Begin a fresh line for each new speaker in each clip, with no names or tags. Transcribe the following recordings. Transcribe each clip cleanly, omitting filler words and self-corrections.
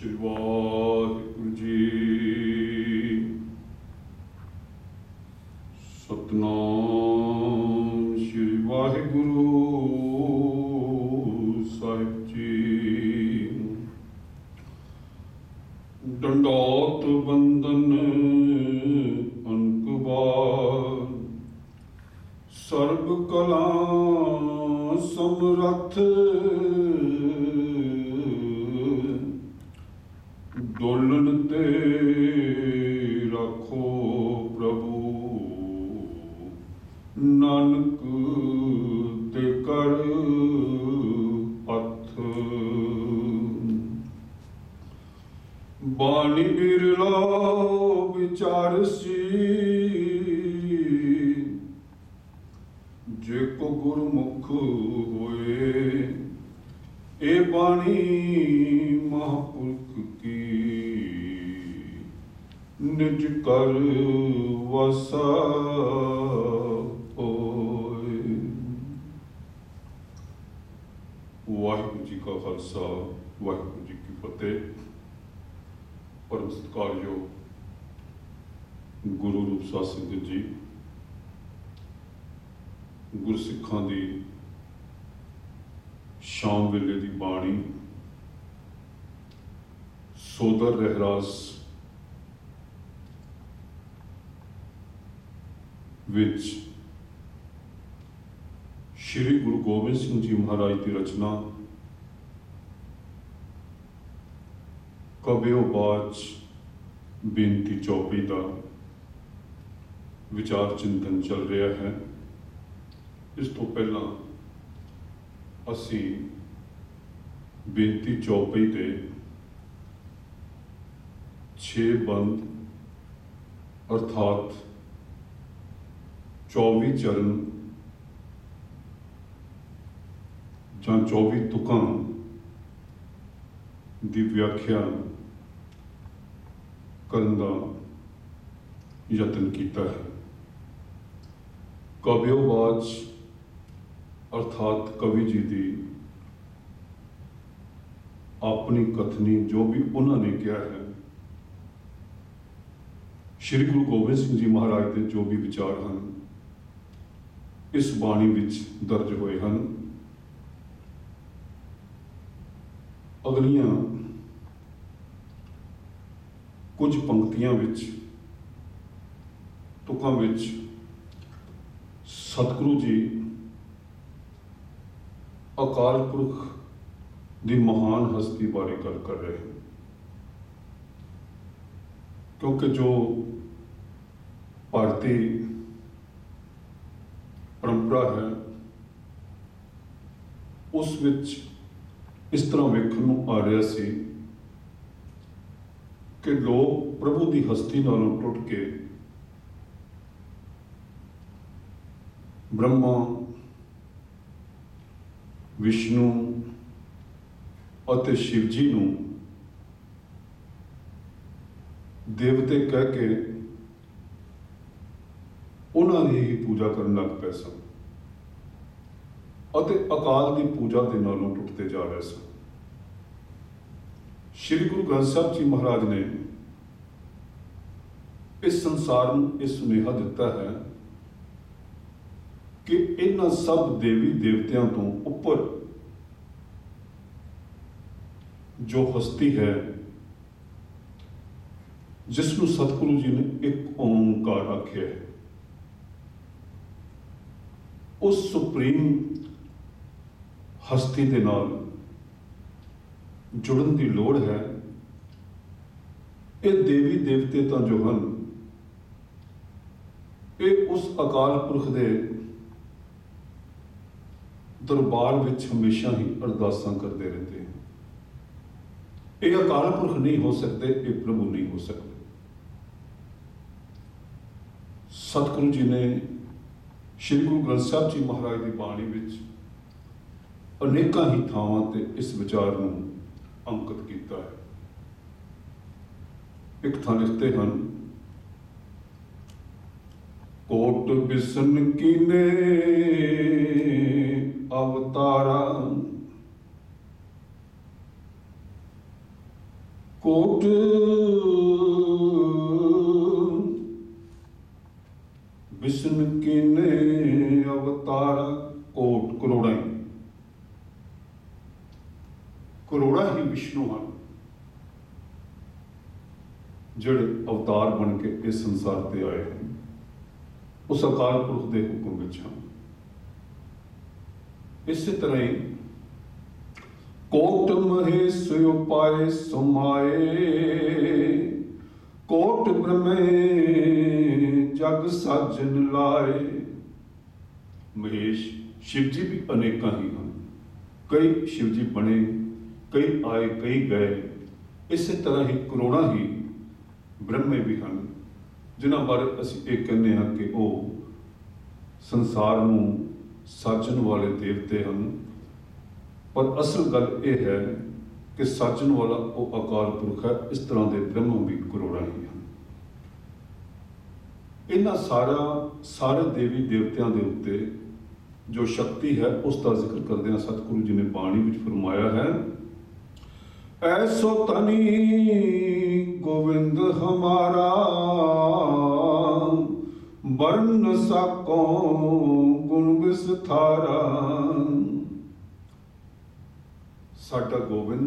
श्री वाहिगुरु जी। सतनाम श्री वाहिगुरु साहिब जी। डंडौत बंदन अनकबार, सर्ब कला समरथ, डोलन ते रखो प्रभु, नानक ते कर हथ। बाणी बिरला विचारसी, जे को गुरमुख होए, ए बाणी महापुरख की, निज कर वसा होए। वाहिगुरु जी का खालसा, वाहिगुरु जी की फतेह। परम सत्कारयोग गुरु रूप साध संगत जी, गुरसिखां दी शाम वेले दी बाणी सोदर रहरास विच श्री गुरु गोबिंद सिंह जी महाराज की रचना कबियो बाज बेनती चौपई का विचार चिंतन चल रहा है। इस तो पहला असी बेनती चौपई के 6 बंद अर्थात 24 चरण ਜਾਂ 24 तुकां की व्याख्या करने का यत्न किया है। कबियोबाज अर्थात कवि जी की अपनी कथनी जो भी उन्होंने किया है, श्री गुरु गोबिंद सिंह जी महाराज के जो भी विचार हैं इस बाणी विच दर्ज हुए हैं। अगलियां कुछ पंक्तियां विच तुकां विच सतगुरु जी अकाल पुरख की महान हस्ती बारे गल कर रहे हैं, क्योंकि जो भारतीय परंपरा है उस विच इस तरह वेखण नूं आ रहा सी कि लोग प्रभु की हस्ती नालों टुट के ब्रह्मा विष्णु और शिव जी नूं देवते कह के उन्होंने ही पूजा करने लग पे सन और अकाल की पूजा के नालों टुटते जा रहे सन। श्री गुरु ग्रंथ साहब जी महाराज ने इस संसार में यह सुनेहा दिता है कि इन्हां सब देवी देवतियों तो ऊपर जो हस्ती है जिसनों सतगुरु जी ने एक ओंकार आख्या है, उस सुप्रीम हस्ती के नाल जुड़न की लोड़ है। ये देवी देवते तो जो हैं ये उस अकाल पुरख के दरबार विच हमेशा ही अरदासां करते रहते हैं। ये अकाल पुरख नहीं हो सकते, ये प्रभु नहीं हो सकते। सतगुरु जी ने श्री गुरु ग्रंथ साहब जी महाराज की बाणी विच अनेकों ही थावां ते इस विचार नूं अंकित किया है। एक थां लिखते हैं, कोट बिसन कीने अवतारा, कोट विष्णु कीने अवतार कोट करोड़ा ही विष्णु हैं ਜਿਹੜੇ अवतार बन के इस संसार से आए हैं उस अकाल पुरख के हुक्म विच हैं। इसी तरह ही कोट महेश उपाय समाए कोट ब्रह्मे जग साजन लाए। महेश शिव जी भी अनेका ही हैं, कई शिव जी बने, कई आए कई गए। इसी तरह ही करोड़ा ही ब्रह्मे भी हैं जिन्हां बारे असीं ये कहने हैं कि वो संसार नूं साजन वाले देवते हैं। पर असल गल ये है कि साजन वाला वो अकाल पुरख है। इस तरह के ब्रह्म भी करोड़ा ही हैं। इन्हां सारे देवी देवतियां दे उत्ते जो शक्ति है उसका जिक्र करदे सतगुरु जी ने बाणी विच फरमाया है, ऐसो तनी गोविंद हमारा वर्ण साको गुण विस्तारा। साडा गोविंद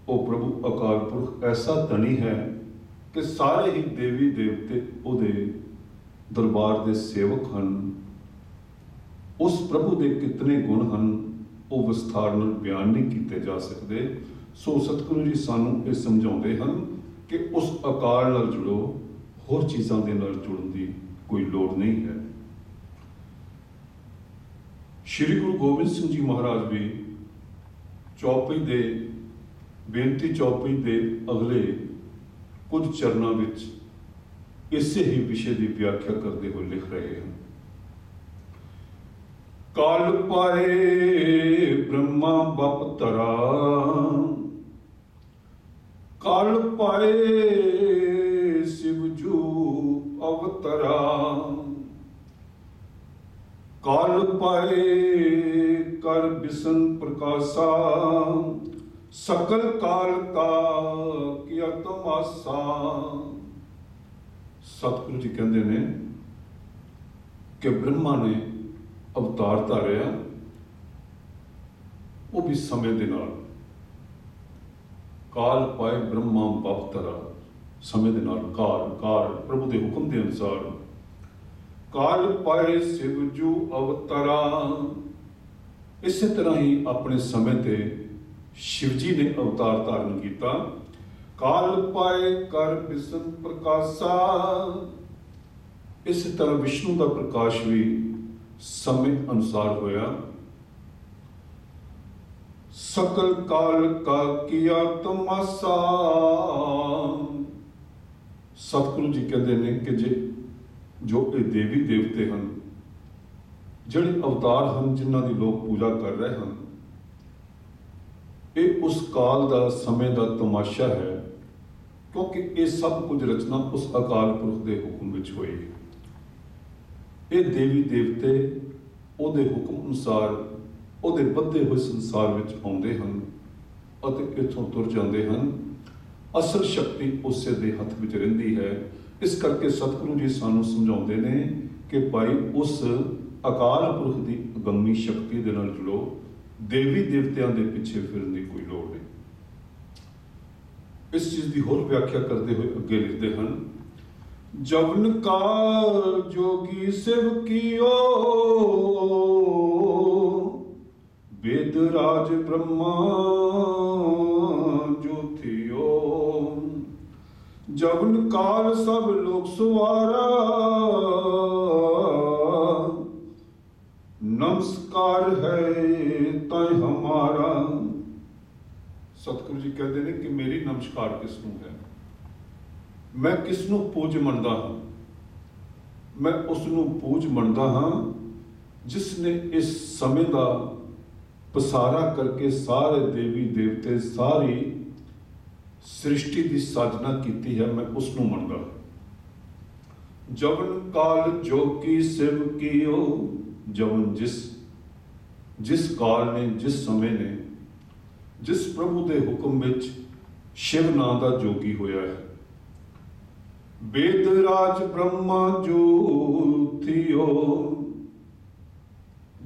ओ प्रभु अकाल पुरख ऐसा धनी है कि सारे ही देवी देवते उहदे दरबार दे सेवक हैं। उस प्रभु दे कितने गुण हैं वो विस्तार नाल बयान नहीं किए जा सकते। सो सतगुरु जी सानू ये समझाते हैं कि उस अकाल नाल जुड़ो, होर चीज़ों के नाल जुड़न की कोई लोड़ नहीं है। श्री गुरु गोबिंद सिंह जी महाराज भी चौपाई दे बेनती चौपाई दे अगले कुछ चरणों विच इसे ही विषय की व्याख्या करते हुए लिख रहे हैं। काल पाए ब्रह्मा बपतरा, काल पाए शिवजू अवतरा, काल पाए कर बिसन प्रकाशा, सकल काल का किया तमाशा। सतगुरु जी कहते हैं कि ब्रह्मा ने अवतार धारिया, वो भी समय दे नाल। काल पाए ब्रह्मा बपतरा, समय दे नाल काल प्रभु के हुक्म के अनुसार। काल पाए शिवजू अवतरा, इसी तरह ही अपने समय ते शिवजी ने अवतार धारण किया। काल पाए कर विष्णु प्रकाशा, इस तरह विष्णु का प्रकाश भी समय अनुसार होया। सकल काल का किया तमाशा। सतगुरु जी कहते हैं कि जो ये देवी देवते हैं, जिहड़े अवतार हैं जिन्हां दी लोग पूजा कर रहे हैं, ये उस काल का समय का तमाशा है, क्योंकि ये सब कुछ रचना उस अकाल पुरख के हुक्म विच होई है। ये देवी देवते उहदे हुक्म अनुसार उहदे बधे हुए संसार विच आउंदे हन अते इत्थों तुर जांदे हन। असल शक्ति उसे दे हथ विच रहिंदी है। इस करके सतगुरु जी सानू समझाउंदे ने कि भाई उस अकाल पुरख की अगम्मी शक्ति दे नाल जुड़ो, देवी देवतियां दे पिछे फिरन की कोई लोड़ नहीं। इस चीज की होर व्याख्या करते हुए अगे लिखते हैं, जवन का जोगी शिव कियो वेद राज ब्रह्मा ज्योतियो। जवन काल सब लोक सुवारा, नमस्कार है तय हमारा। सतगुरु जी कहते हैं कि मेरी नमस्कार किसनू है, मैं किसनू पूज मनदा हाँ। मैं उसनू पूज मनदा हाँ जिसने इस समय का पसारा करके सारे देवी देवते सारी सृष्टि की साधना की है। मैं उसनू मनदा। जवन काल जो की शिव कियो, जवन जिस काल ने, जिस समय ने, जिस प्रभु के हुक्म विच शिव नां दा जोगी होया है। वेद राज ब्रह्मा जो थियो,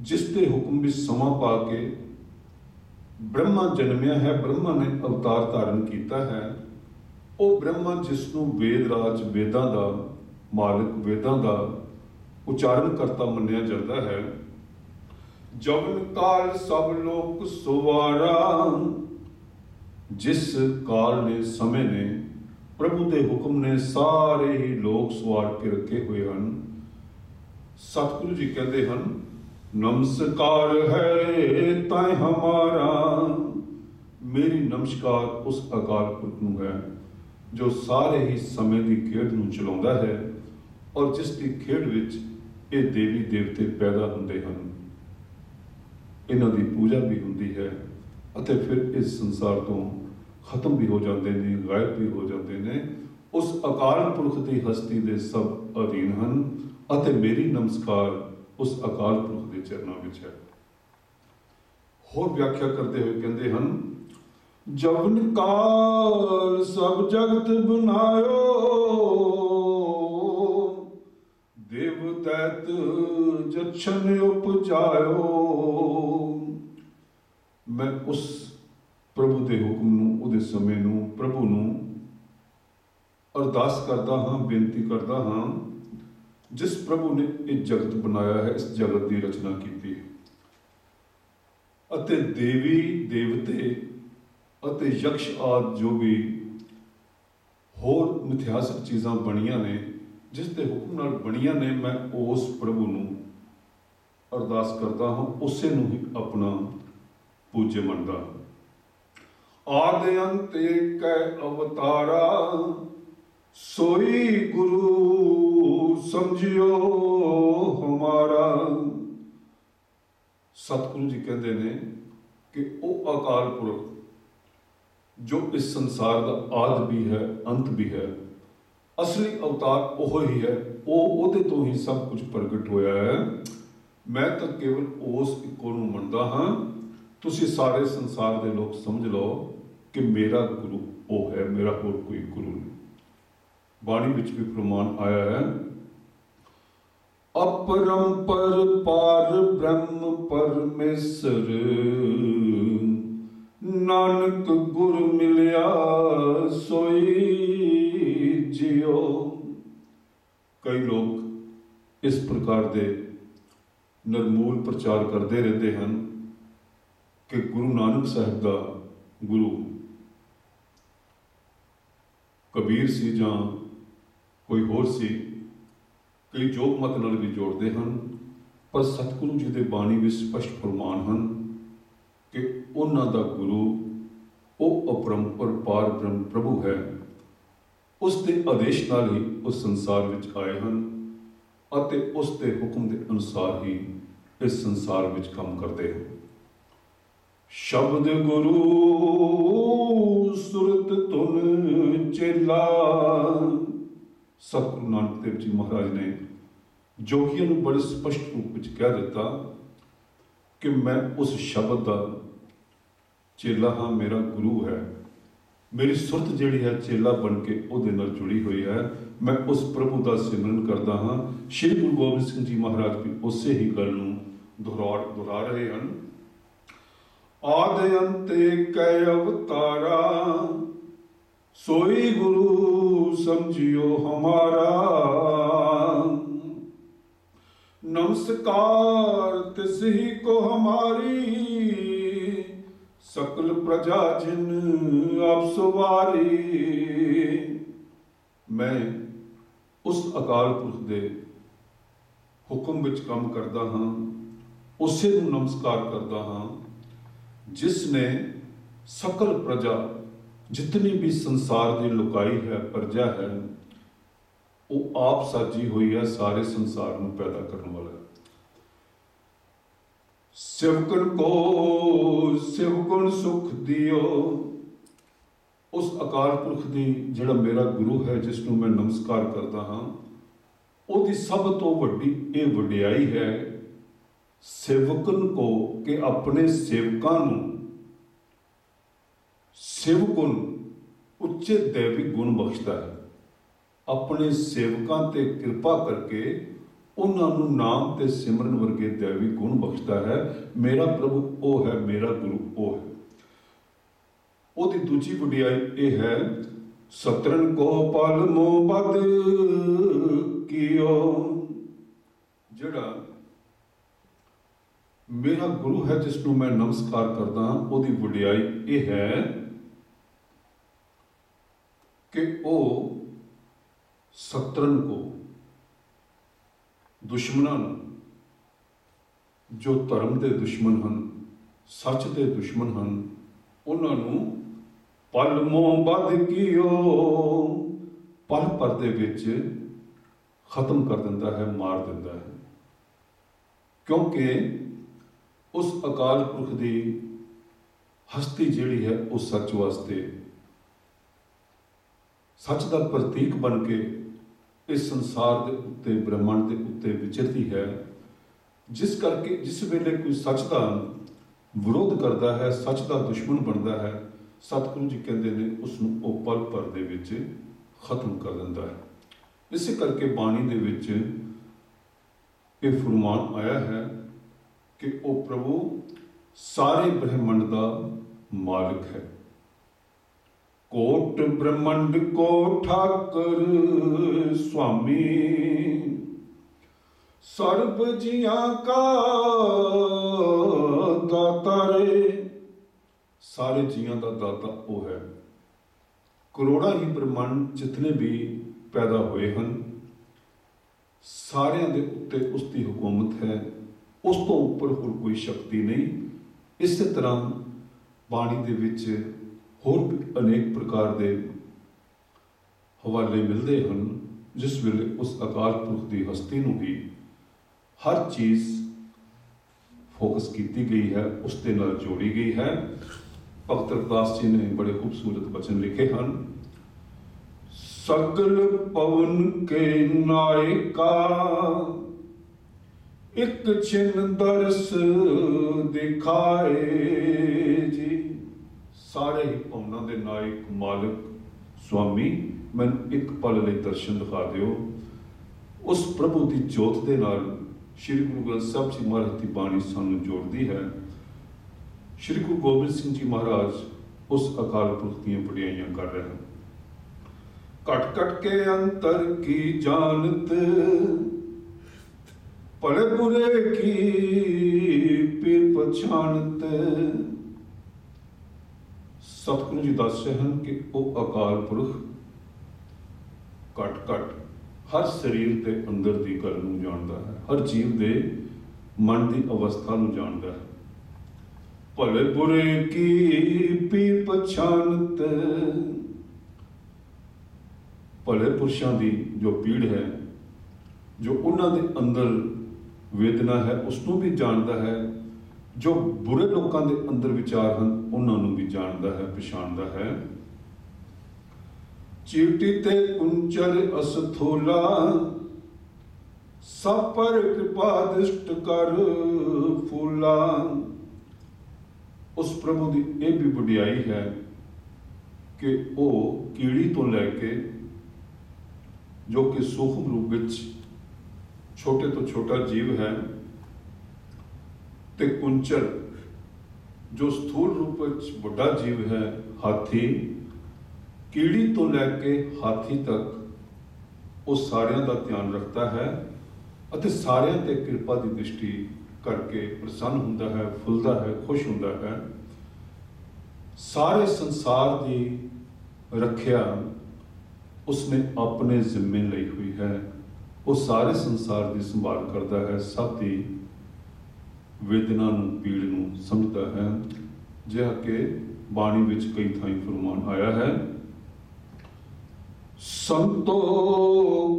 जिस दे हुक्म विच समा पा के ब्रह्मा जन्मिया है, ब्रह्मा ने अवतार धारण किया है। वो ब्रह्मा जिसनों वेद राज, वेदां दा मालिक, वेदां दा उच्चारण करता मन्निया जाता है। जवन काल सब लोक सुवारा, जिस काल ने, समय ने, प्रभु के हुक्म ने सारे ही लोग सवार के रखे हुए हैं। सतगुरु जी कहते हैं, नमस्कार है तय हमारा। मेरी नमस्कार उस अकाल पुरख नूं है जो सारे ही समय की खेड नूं चलाउंदा है और जिसकी खेड विच ये देवी देवते पैदा होंदे हैं। इन्हां दी पूजा भी हुंदी है अते फिर इस संसार तो खत्म भी हो जाते हैं, गायब भी हो जाते हैं। उस अकाल पुरख की हस्ती दे सब अधीन हैं अते मेरी नमस्कार उस अकाल पुरख के चरणों में है। होर व्याख्या करते हुए कहते हैं, जवन काल सब जगत बनायो, देव दैत जछन उपजायो। मैं उस प्रभु के हुक्म नूं, उहदे समय नूं, प्रभु नूं अरदास करता हाँ, बेनती करता हाँ, जिस प्रभु ने इस जगत बनाया है, इस जगत की रचना की अते देवी देवते अते यक्ष आदि जो भी होर मिथ्यासक चीज़ां बणियां ने, जिस दे हुक्म नाल बणियां ने, मैं उस प्रभु नूं अरदास करता हाँ, उसे नूं ही अपना पूज्य मनदा। आदि अंत एक अवतारा, सोई गुरु समझियो हमारा। सतगुरु जी कहते हैं कि वह अकाल पुरख जो इस संसार का आदि भी है, अंत भी है, असली अवतार वो ही है, वो तो ही सब कुछ प्रगट होया है। मैं तो केवल उस इको नूं मनदा हाँ। तुसी सारे संसार के लोग समझ लो कि मेरा गुरु वो है, मेरा होर कोई गुरु नहीं। बाणी विच भी प्रमाण आया है, अपरंपर पार ब्रह्म परमेश्वर, नानक गुर मिलिया सोई जियो। कई लोग इस प्रकार के निर्मूल प्रचार करते रहते हैं कि गुरु नानक साहब का गुरु कबीर सी जां कोई होर सी, कई जोग मत नाल भी जोड़ते हैं, पर सतगुरु जी के बाणी में स्पष्ट प्रमाण हैं कि उन्हां दा गुरु वो अपरंपर पार ब्रह्म प्रभु है। उसके आदेश नाल ही उस संसार विच आए हैं अते उसके हुक्म के अनुसार ही इस संसार विच काम करते हैं। शब्द गुरु सुरत तुन चेला। सतगुरु नानक देव जी महाराज ने जोगियों को बड़े स्पष्ट रूप में कह दिता कि मैं उस शब्द का चेला हाँ, मेरा गुरु है। मेरी सुरत जिहड़ी है चेला बन के उहदे नाल जुड़ी हुई है। मैं उस प्रभु का सिमरन करता हाँ। श्री गुरु गोबिंद सिंह जी महाराज भी उसे ही गल नूं दोहरा रहे हैं। आदि अंत एक अवतारा, सोई गुरु समझियो हमारा। नमस्कार तिस ही को हमारी, सकल प्रजा जिन आप सवारी। मैं उस अकाल पुरख दे हुक्म विच काम करता हाँ, उसे नूं नमस्कार करता हाँ जिसने सकल प्रजा, जितनी भी संसार की लुकाई है प्रजा है, वो आप साजी हुई है, सारे संसार में पैदा करने वाला है। सेवकन को सेवगुण सुख दियो। उस अकाल पुरख की जिहड़ा मेरा गुरु है, जिसनों मैं नमस्कार करता हाँ, उसकी सब तो वड्डी ये वडियाई है सेवकन को कि अपने सेवकां नूं शिवगुण ਉੱਚੇ दैवी गुण बख्शता है, अपने सेवकों ते कृपा करके उन्होंने नाम ते सिमरन वर्गे दैवी गुण बख्शता है। मेरा प्रभु वो है, मेरा गुरु वो है। ਉਹਦੀ ਦੂਜੀ ਵਡਿਆਈ ਇਹ ਹੈ, ਸਤਰਨ ਕੋ ਪਲ ਮੋ ਬਦ ਕੀਓ। ਜਿਹੜਾ ਮੇਰਾ ਗੁਰੂ ਹੈ, ਜਿਸ ਨੂੰ ਮੈਂ ਨਮਸਕਾਰ ਕਰਦਾ ਹਾਂ, ਉਹਦੀ ਵਡਿਆਈ ਇਹ ਹੈ ਕਿ ਉਹ ਸਤਰਨ ਕੋ, ਦੁਸ਼ਮਣਾਂ ਨੂੰ, ਜੋ ਧਰਮ ਦੇ ਦੁਸ਼ਮਣ ਹਨ, ਸੱਚ ਦੇ ਦੁਸ਼ਮਣ ਹਨ, ਉਹਨਾਂ ਨੂੰ ਪਲ ਮੋਹ ਵੱਧ ਕੀਓ, ਪਲ ਭਰ ਦੇ ਵਿੱਚ ਖਤਮ ਕਰ ਦਿੰਦਾ ਹੈ, ਮਾਰ ਦਿੰਦਾ ਹੈ। ਕਿਉਂਕਿ ਉਸ ਅਕਾਲ ਪੁਰਖ ਦੀ ਹਸਤੀ ਜਿਹੜੀ ਹੈ ਉਹ ਸੱਚ ਵਾਸਤੇ, ਸੱਚ ਦਾ ਪ੍ਰਤੀਕ ਬਣ ਕੇ ਇਸ ਸੰਸਾਰ ਦੇ ਉੱਤੇ, ਬ੍ਰਹਮੰਡ ਦੇ ਉੱਤੇ ਵਿਚਰਦੀ ਹੈ। ਜਿਸ ਕਰਕੇ ਜਿਸ ਵੇਲੇ ਕੋਈ ਸੱਚ ਦਾ ਵਿਰੋਧ ਕਰਦਾ ਹੈ, ਸੱਚ ਦਾ ਦੁਸ਼ਮਣ ਬਣਦਾ ਹੈ, ਸਤਿਗੁਰੂ ਜੀ ਕਹਿੰਦੇ ਨੇ ਉਸ ਨੂੰ ਉਹ ਪਲ ਭਰ ਦੇ ਵਿੱਚ ਖਤਮ ਕਰ ਦਿੰਦਾ ਹੈ। ਇਸੇ ਕਰਕੇ ਬਾਣੀ ਦੇ ਵਿੱਚ ਇਹ ਫਰਮਾਨ ਆਇਆ ਹੈ ਕਿ ਉਹ ਪ੍ਰਭੂ ਸਾਰੇ ਬ੍ਰਹਮੰਡ ਦਾ ਮਾਲਕ ਹੈ। ਕੋਟ ਬ੍ਰਹਮੰਡ ਕੋ ਠਾਕਰ ਸੁਆਮੀ, ਸਰਬ ਜੀਆਂ ਕਾ ਦਾਤਾ ਰੇ। ਸਾਰੇ ਜੀਆਂ ਦਾ ਦਾਤਾ ਉਹ ਹੈ। ਕਰੋੜਾਂ ਹੀ ਬ੍ਰਹਮੰਡ ਜਿਤਨੇ ਵੀ ਪੈਦਾ ਹੋਏ ਹਨ, ਸਾਰਿਆਂ ਦੇ ਉੱਤੇ ਉਸ ਦੀ ਹੁਕੂਮਤ ਹੈ। ਉਸ ਤੋਂ ਉੱਪਰ ਹੋਰ ਕੋਈ ਸ਼ਕਤੀ ਨਹੀਂ। ਇਸੇ ਤਰ੍ਹਾਂ ਬਾਣੀ ਦੇ ਵਿੱਚ ਹੋਰ ਵੀ ਅਨੇਕ ਪ੍ਰਕਾਰ ਦੇ ਹਵਾਲੇ ਮਿਲਦੇ ਹਨ, ਜਿਸ ਵੇਲੇ ਉਸ ਅਕਾਲ ਪੁਰਖ ਦੀ ਹਸਤੀ ਨੂੰ ਹੀ ਹਰ ਚੀਜ਼ ਫੋਕਸ ਕੀਤੀ ਗਈ ਹੈ, ਉਸ ਦੇ ਨਾਲ ਜੋੜੀ ਗਈ ਹੈ। ਭਗਤ ਰਵਿਦਾਸ ਜੀ ਨੇ ਬੜੇ ਖੂਬਸੂਰਤ ਬਚਨ ਲਿਖੇ ਹਨ। ਸਗਲ ਪਵਨ ਕੇ ਨਾਇਕਾ, ਇੱਕ ਛਿਨ ਦਰਸ ਦਿਖਾਏ ਜੀ। ਸਾਰੇ ਹੀ ਭਵਨਾਂ ਦੇ ਨਾਇਕ, ਮਾਲਕ, ਸੁਆਮੀ, ਮੈਨੂੰ ਇੱਕ ਪਲ ਲਈ ਦਰਸ਼ਨ ਦਿਖਾ ਦਿਓ। ਉਸ ਪ੍ਰਭੂ ਦੀ ਜੋਤ ਦੇ ਨਾਲ ਸ਼੍ਰੀ ਗੁਰੂ ਗ੍ਰੰਥ ਸਾਹਿਬ ਜੀ ਮਹਾਰਾਜ ਦੀ ਬਾਣੀ ਸਾਨੂੰ ਜੋੜਦੀ ਹੈ। ਸ਼੍ਰੀ ਗੁਰੂ ਗੋਬਿੰਦ ਸਿੰਘ ਜੀ ਮਹਾਰਾਜ ਉਸ ਅਕਾਲ ਪੁਰਖ ਦੀਆਂ ਵਡਿਆਈਆਂ ਕਰ ਰਹੇ ਹਨ। ਘਟ ਘਟ ਕੇ ਅੰਤਰ ਕੀ ਜਾਣਤ, ਭਲੇ ਬੁਰੇ ਕੀ ਪੀਰ ਪਛਾਣਤ। ਸਤਿਗੁਰੂ ਜੀ ਦੱਸ ਰਹੇ ਹਨ ਕਿ ਉਹ ਅਕਾਲ ਪੁਰਖ ਘਟ ਘਟ ਹਰ ਸਰੀਰ ਦੇ ਅੰਦਰ ਦੀ ਗੱਲ ਨੂੰ ਜਾਣਦਾ ਹੈ, ਹਰ ਜੀਵ ਦੇ ਮਨ ਦੀ ਅਵਸਥਾ ਨੂੰ ਜਾਣਦਾ ਹੈ। ਭਲੇ ਬੁਰੇ ਕੀ ਪੀਰ ਪਛਾਣਤ। ਭਲੇ ਪੁਰਸ਼ਾਂ ਦੀ ਜੋ ਪੀੜ ਹੈ, ਜੋ ਉਹਨਾਂ ਦੇ ਅੰਦਰ ਵੇਦਨਾ ਹੈ, ਉਸ ਨੂੰ ਵੀ ਜਾਣਦਾ ਹੈ। ਜੋ ਬੁਰੇ ਲੋਕਾਂ ਦੇ ਅੰਦਰ ਵਿਚਾਰ ਹਨ, ਉਹਨਾਂ ਨੂੰ ਵੀ ਜਾਣਦਾ ਹੈ, ਪਛਾਣਦਾ ਹੈ। ਚੀਟੀ ਤੇ ਕੁੰਚਰ ਅਸਥੂਲਾ, ਸਭ ਪਰ ਕਿਰਪਾ ਦ੍ਰਿਸ਼ਟ ਕਰ ਫੂਲਾ। ਉਸ ਪ੍ਰਭੂ ਦੀ ਇਹ ਵੀ ਵਡਿਆਈ ਹੈ ਕਿ ਉਹ ਕੀੜੀ ਤੋਂ ਲੈ ਕੇ, ਜੋ ਕਿ ਸੂਖਮ ਰੂਪ ਵਿੱਚ ਛੋਟੇ ਤੋਂ ਛੋਟਾ ਜੀਵ ਹੈ, ਤੇ ਕੁੰਚਰ ਜੋ ਸਥੂਲ ਰੂਪ ਵਿੱਚ ਵੱਡਾ ਜੀਵ ਹੈ, ਹਾਥੀ, ਕੀੜੀ ਤੋਂ ਲੈ ਕੇ ਹਾਥੀ ਤੱਕ, ਉਹ ਸਾਰਿਆਂ ਦਾ ਧਿਆਨ ਰੱਖਦਾ ਹੈ ਅਤੇ ਸਾਰਿਆਂ ਤੇ ਕਿਰਪਾ ਦੀ ਦ੍ਰਿਸ਼ਟੀ ਕਰਕੇ ਪ੍ਰਸੰਨ ਹੁੰਦਾ ਹੈ, ਫੁੱਲਦਾ ਹੈ, ਖੁਸ਼ ਹੁੰਦਾ ਹੈ। ਸਾਰੇ ਸੰਸਾਰ ਦੀ ਰੱਖਿਆ ਉਸਨੇ ਆਪਣੇ ਜ਼ਿੰਮੇ ਲਈ ਹੋਈ ਹੈ। ਉਹ ਸਾਰੇ ਸੰਸਾਰ ਦੀ ਸੰਭਾਲ ਕਰਦਾ ਹੈ, ਸਭ ਦੀ ਵੇਦਨਾ ਨੂੰ, ਪੀੜ ਨੂੰ ਸਮਝਦਾ ਹੈ। ਜਿਹਾ ਕਿ ਬਾਣੀ ਵਿੱਚ ਕਈ ਥਾਈਂ ਫਰਮਾਨ ਆਇਆ ਹੈ, ਸੰਤੋ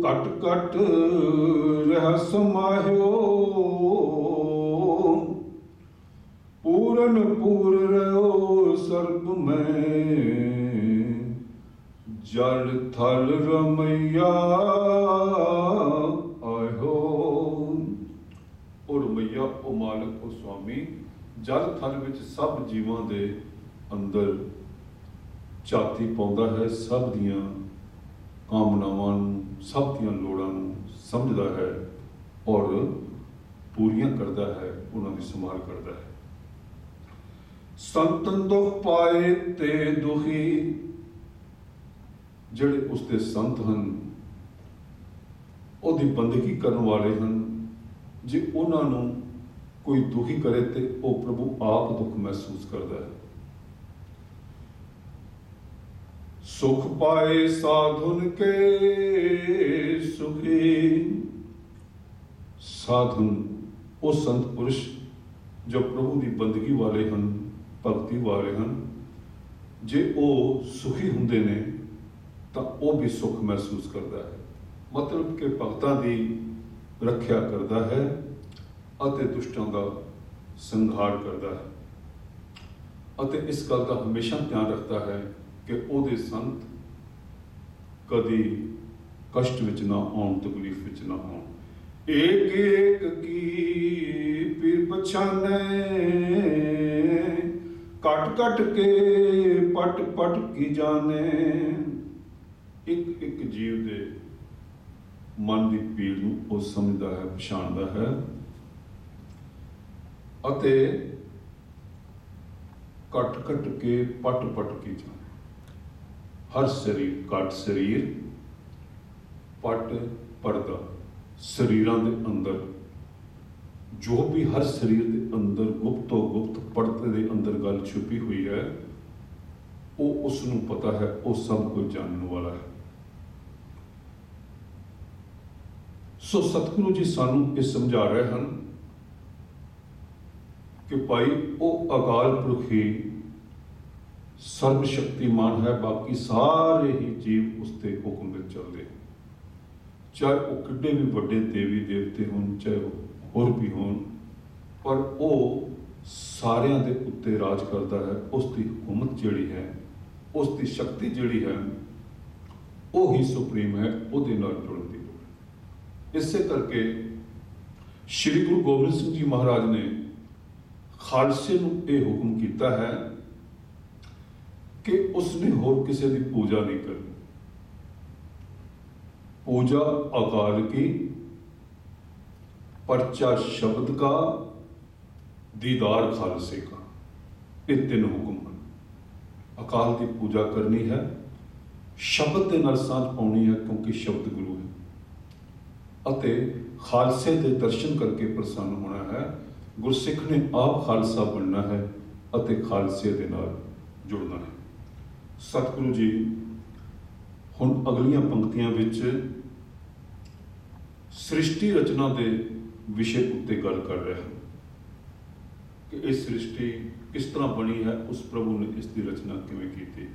ਘਟ ਘਟ ਰਹਿ ਸਮਾਹਿਓ, ਪੂਰਨ ਪੂਰ ਰਹਿਓ ਸਰਬ ਮੈਂ, ਜਲ ਥਲ ਰਮਈਆ ਆਇਓ। ਉਹ ਰਮਈਆ, ਉਹ ਮਾਲਕ, ਉਹ ਸੁਆਮੀ ਜਲ ਥਲ ਵਿੱਚ ਸਭ ਜੀਵਾਂ ਦੇ ਅੰਦਰ ਝਾਤੀ ਪਾਉਂਦਾ ਹੈ, ਸਭ ਦੀਆਂ ਕਾਮਨਾਵਾਂ ਨੂੰ, ਸਭ ਦੀਆਂ ਲੋੜਾਂ ਨੂੰ ਸਮਝਦਾ ਹੈ ਔਰ ਪੂਰੀਆਂ ਕਰਦਾ ਹੈ, ਉਹਨਾਂ ਦੀ ਸੰਭਾਲ ਕਰਦਾ ਹੈ। ਸੰਤਨ ਦੁਖ ਪਾਏ ਤੇ ਦੁਖੀ, ਜਿਹੜੇ ਉਸਦੇ ਸੰਤ ਹਨ, ਉਹਦੀ ਬੰਦਗੀ ਕਰਨ ਵਾਲੇ ਹਨ, ਜੇ ਉਹਨਾਂ ਨੂੰ ਕੋਈ ਦੁਖੀ ਕਰੇ ਤੇ ਉਹ ਪ੍ਰਭੂ ਆਪ ਦੁੱਖ ਮਹਿਸੂਸ ਕਰਦਾ ਹੈ। ਸੁਖ ਪਾਏ ਸਾਧੁਨ ਕੇ ਸੁਖੀ, ਸਾਧੁਨ ਉਹ ਸੰਤ ਪੁਰਸ਼ ਜੋ ਪ੍ਰਭੂ ਦੀ ਬੰਦਗੀ ਵਾਲੇ ਹਨ, ਭਗਤੀ ਵਾਲੇ ਹਨ, ਜੇ ਉਹ ਸੁਖੀ ਹੁੰਦੇ ਨੇ ਤਾਂ ਉਹ ਵੀ ਸੁੱਖ ਮਹਿਸੂਸ ਕਰਦਾ ਹੈ। ਮਤਲਬ ਕਿ ਭਗਤਾਂ ਦੀ ਰੱਖਿਆ ਕਰਦਾ ਹੈ ਅਤੇ ਦੁਸ਼ਟਾਂ ਦਾ ਸੰਘਾਰ ਕਰਦਾ ਹੈ, ਅਤੇ ਇਸ ਗੱਲ ਦਾ ਹਮੇਸ਼ਾ ਧਿਆਨ ਰੱਖਦਾ ਹੈ ਕਿ ਉਹਦੇ ਸੰਤ ਕਦੀ ਕਸ਼ਟ ਵਿੱਚ ਨਾ ਆਉਣ, ਤਕਲੀਫ ਵਿੱਚ ਨਾ ਆਉਣ। ਏਕ ਏਕ ਕੀ ਪੀਰ ਪਛਾਨੈ, ਕਟ ਕਟ ਕੇ ਪਟ ਪਟ ਕੀ ਜਾਣੇ। ਇੱਕ ਇੱਕ ਜੀਵ ਦੇ ਮਨ ਦੀ ਪੀੜ ਨੂੰ ਉਹ ਸਮਝਦਾ ਹੈ, ਪਛਾਣਦਾ ਹੈ, ਅਤੇ ਕਟ ਕਟ ਕੇ ਪਟ ਪਟ ਕੀ ਜਾਣੇ। ਹਰ ਸਰੀਰ, ਕਟ ਸਰੀਰ, ਪਟ ਪਰਦਾ, ਸਰੀਰਾਂ ਦੇ ਅੰਦਰ ਜੋ ਵੀ ਹਰ ਸਰੀਰ ਦੇ ਅੰਦਰ ਗੁਪਤ ਤੋਂ ਗੁਪਤ ਪਰਦੇ ਦੇ ਅੰਦਰ ਗੱਲ ਛੁਪੀ ਹੋਈ ਹੈ, ਉਹ ਉਸ ਨੂੰ ਪਤਾ ਹੈ, ਉਹ ਸਭ ਕੁਝ ਜਾਣਨ ਵਾਲਾ ਹੈ। ਸੋ ਸਤਿਗੁਰੂ ਜੀ ਸਾਨੂੰ ਇਹ ਸਮਝਾ ਰਹੇ ਹਨ ਕਿ ਭਾਈ ਉਹ ਅਕਾਲ ਪੁਰਖ ਹੀ ਸਰਬ ਸ਼ਕਤੀਮਾਨ ਹੈ, ਬਾਕੀ ਸਾਰੇ ਹੀ ਜੀਵ ਉਸਦੇ ਹੁਕਮ ਵਿੱਚ ਚੱਲਦੇ ਹਨ। ਚਾਹੇ ਉਹ ਕਿੱਡੇ ਵੀ ਵੱਡੇ ਦੇਵੀ ਦੇਵਤੇ ਹੋਣ, ਚਾਹੇ ਉਹ ਹੋਰ ਵੀ ਹੋਣ, ਪਰ ਉਹ ਸਾਰਿਆਂ ਦੇ ਉੱਤੇ ਰਾਜ ਕਰਦਾ ਹੈ। ਉਸ ਦੀ ਹੁਕੂਮਤ ਜਿਹੜੀ ਹੈ, ਉਸ ਦੀ ਸ਼ਕਤੀ ਜਿਹੜੀ ਹੈ, ਉਹ ਹੀ ਸੁਪਰੀਮ ਹੈ, ਉਹਦੇ ਨਾਲ ਜੁੜਨ ਦੀ ਲੋੜ ਹੈ। ਇਸੇ ਕਰਕੇ ਸ਼੍ਰੀ ਗੁਰੂ ਗੋਬਿੰਦ ਸਿੰਘ ਜੀ ਮਹਾਰਾਜ ਨੇ ਖਾਲਸੇ ਨੂੰ ਇਹ ਹੁਕਮ ਕੀਤਾ ਹੈ ਕਿ ਉਸਨੇ ਹੋਰ ਕਿਸੇ ਦੀ ਪੂਜਾ ਨਹੀਂ ਕਰਨੀ। पूजा अकाल की, परचा शब्द का, दीदार खालसे का, ये तीन हुक्म हैं। अकाल की पूजा करनी है, शब्द के नाल सांझ पाउणी है क्योंकि शब्द गुरु है, अते खालसे के दर्शन करके प्रसन्न होना है। गुरसिख ने आप खालसा बनना है अते खालसे के नाल जुड़ना है। सतगुरु जी हुण अगलियां पंक्तियां विच सृष्टि रचना के विषय उत्ते गल कर रहे हैं कि इस सृष्टि किस तरह बनी है, उस प्रभु ने इसकी रचना किवें कीती।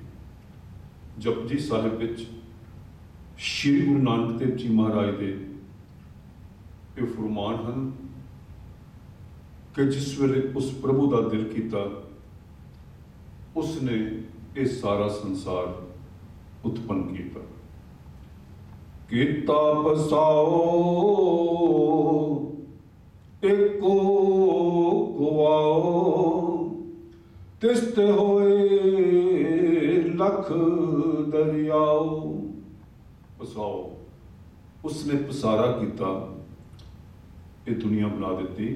जपजी साहिब विच श्री गुरु नानक देव जी महाराज के ये फरमान हैं कि जिस वेले उस प्रभु का दिल किया, उसने ये सारा संसार उत्पन्न किया। कीता बसाओ एको गवाओ, तिस्त होए लख दरियाओ। बसाओ, उसने पसारा किया, ये दुनिया बना दी।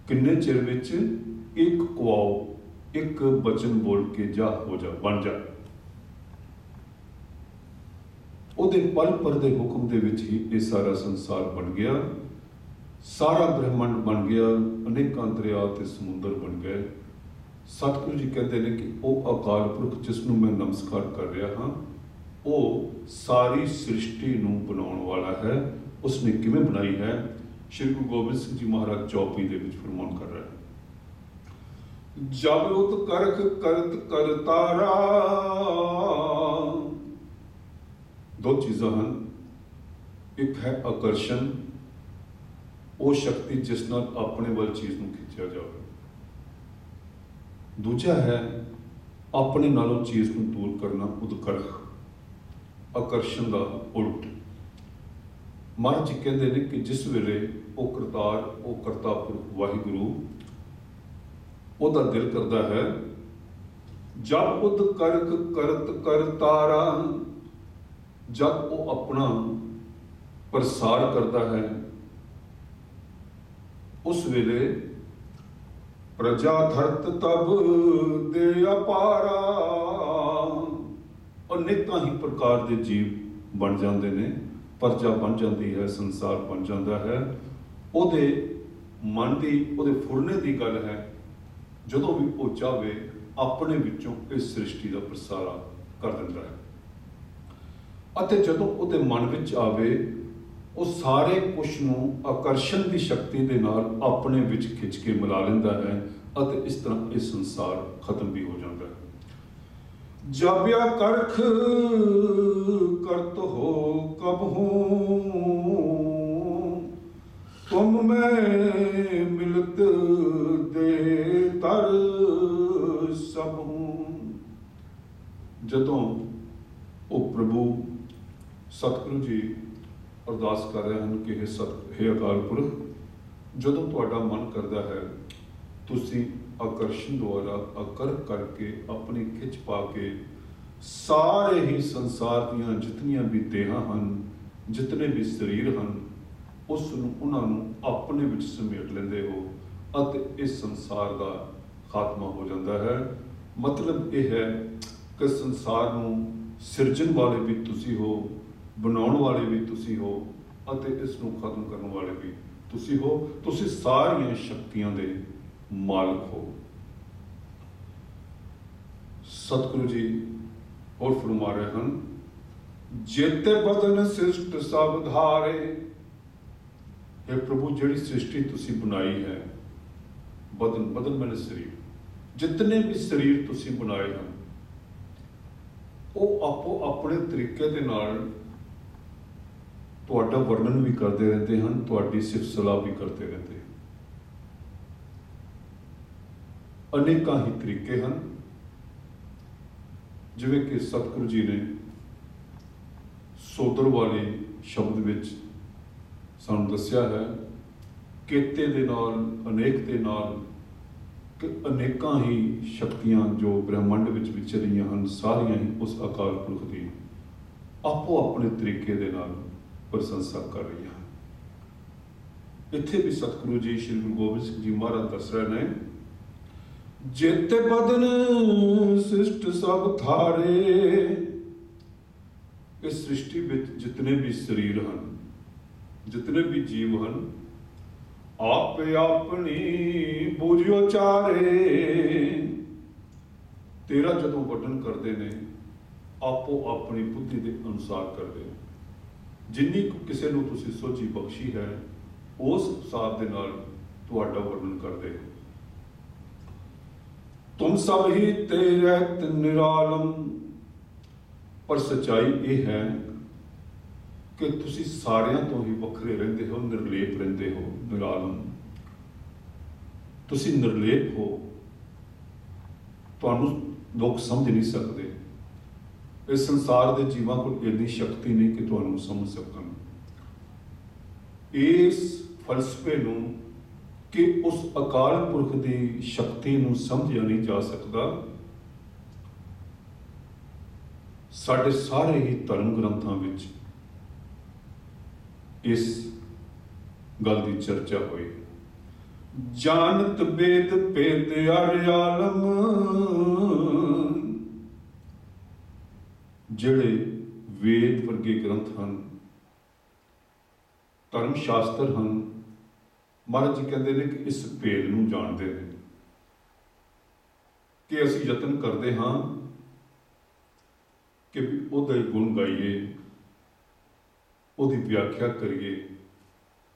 किन्ने चिर विच एक कुआओ, एक बचन बोल के जा, हो जा, बन जा। ਉਹਦੇ ਪਲ ਪਰ ਦੇ ਹੁਕਮ ਦੇ ਵਿੱਚ ਹੀ ਇਹ ਸਾਰਾ ਸੰਸਾਰ ਬਣ ਗਿਆ, ਸਾਰਾ ਬ੍ਰਹਿਮੰਡ ਬਣ ਗਿਆ, ਅਨੇਕਾਂ ਦਰਿਆ ਤੇ ਸਮੁੰਦਰ ਬਣ ਗਏ। ਸਤਿਗੁਰੂ ਜੀ ਕਹਿੰਦੇ ਨੇ ਕਿ ਉਹ ਅਕਾਲ ਪੁਰਖ ਜਿਸ ਨੂੰ ਮੈਂ ਨਮਸਕਾਰ ਕਰ ਰਿਹਾ ਹਾਂ, ਉਹ ਸਾਰੀ ਸ੍ਰਿਸ਼ਟੀ ਨੂੰ ਬਣਾਉਣ ਵਾਲਾ ਹੈ। ਉਸਨੇ ਕਿਵੇਂ ਬਣਾਈ ਹੈ? ਸ਼੍ਰੀ ਗੁਰੂ ਗੋਬਿੰਦ ਸਿੰਘ ਜੀ ਮਹਾਰਾਜ ਚੌਪਈ ਦੇ ਵਿੱਚ ਫਰਮਾਨ ਕਰ ਰਹੇ ਹਨ, ਜਬ ਉਤ ਕਰਖ ਕਰਤ ਕਰਤਾਰਾ। दो चीज़ां हैं, एक है आकर्षण, वो शक्ति जिस नाल अपने वाल चीज़ नूं खिंचिया जाए। दूजा है अपने नालों चीज़ नूं दूर करना, उदकर्ख, आकर्षण का उल्ट। महाराज जी कहते हैं कि जिस वेले वो करतार, वो करता पुरख वाहिगुरु ओदा दिल करता है जब उद करक करत कर तारा, जब वो अपना प्रसार करता है उस वेले प्रजा धरत तब दे अपारा। अनेकां ही प्रकार के जीव बन जाते हैं, प्रजा बन जाती है, संसार बन जाता है। ਉਹਦੇ मन की ਉਹਦੇ फुरने की गल है, ਜਦੋਂ भी वो चाहे अपने विचों इस सृष्टि का प्रसारा कर दिंदा है। ਅਤੇ ਜਦੋਂ ਉਹਦੇ मन ਵਿੱਚ आवे वो सारे कुछ ਨੂੰ आकर्षण की शक्ति ਦੇ ਨਾਲ ਆਪਣੇ ਵਿੱਚ खिंच के मिला ਲੈਂਦਾ है ਅਤੇ इस तरह ਇਹ संसार खत्म भी हो जाता है। जाब्या करख करत हो कब हूँ, तुम में मिलत दे तर सब हूँ। जदों वो प्रभु सतगुरु जी अरदास कर रहे हैं कि हे अकाल पुरख, जदों तुहाडा मन करता है तुसी आकर्षण द्वारा आकर्क करके अपनी खिच पा के सारे ही संसार दीयां जितनियां भी देहां हन, जितने भी शरीर हन, उस उन्हां नूं अपने विच समेट लेंदे हो अते इस संसार का खात्मा हो जाता है। मतलब यह है कि संसार नूं सिरजन वाले भी तुसी हो, बनाउण वाले भी तुसी हो अते इस नूं खत्म करने वाले भी तुसी हो। तुसी सारियां शक्तियां दे मालक हो। सतगुरु जी और फरमा रहे हैं, जेते बदन सृष्ट सब धारे। हे प्रभु, जिहड़ी सृष्टि तुसी बनाई है, बदन बदन मैंने शरीर, जितने भी शरीर तुसी बनाए हैं वो आपो अपने तरीके दे नाल तुहाडा वर्णन भी करते रहते हैं, तुहाडी सिफत सलाह भी करते रहते हैं। अनेकां ही तरीके हैं, जिवें कि सतगुरु जी ने सोदर वाले शब्द विच सानूं दस्सिया है, केते दे नाल अनेक दे नाल कि अनेकां ही शक्तियां जो ब्रह्मंड विच विचर रहीआं हन, सारियां ही उस अकाल पुरख दी आपो अपने तरीके दे नाल प्रशंसा कर रही हैं। इत्थे भी सतगुरु जी श्री गुरु गोबिंद सिंह जी महाराज दस रहे हैं, जेते बदन सृष्ट सब थारे। इस सृष्टि विच जितने भी शरीर हैं, जितने भी जीव हैं, आप अपनी बूझियो चारे। तेरा जदों वर्णन करते ने आपो अपनी बुद्धि के अनुसार करते, जिन्नी किसी नूं तुसीं सोझी बख्शी है उस हिसाब के नाल तुहाडा वर्णन करते हो। तुम सब ही तेरे निरालम। पर सच्चाई ये है कि तुसी सारियां तो ही वखरे रहंदे हो, निर्लेप रहंदे हो। निरालम, तुसी निर्लेप हो, तुहानूं लोग समझ नहीं सकते। इस संसार के जीवां कोल इन्नी शक्ति नहीं कि तुहानूं समझ सकन। इस फलसफे नूं कि उस अकाल पुरख की शक्ति नूं समझिया नहीं जा सकता। साढ़े सारे ही धर्म ग्रंथों विच इस गल की चर्चा हुई। जानत वेद भेद आलम, जिहड़े वेद वर्गे ग्रंथ हैं, धर्म शास्त्र हैं, महाराज जी कहते हैं कि इस भेद नूं जानते हैं कि असीं यतन करते हाँ कि उहदे गुण गाइए, उहदी व्याख्या करिए,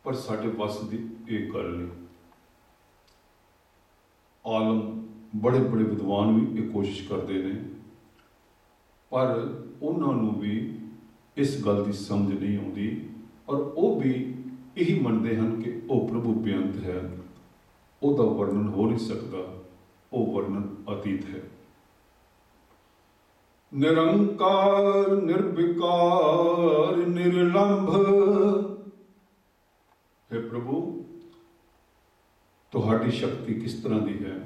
पर साडे वस दी एक गल नहीं। आलम बड़े बड़े विद्वान भी ये कोशिश करते हैं, पर उन्होंने भी इस गल की समझ नहीं आती और वो भी यही मनते हैं कि वह प्रभु बेअंत है, उसका वर्णन हो नहीं सकता, वो वर्णन अतीत है। निरंकार निर्विकार निर्लंभ। हे प्रभु, तुहाडी शक्ति किस तरह की है?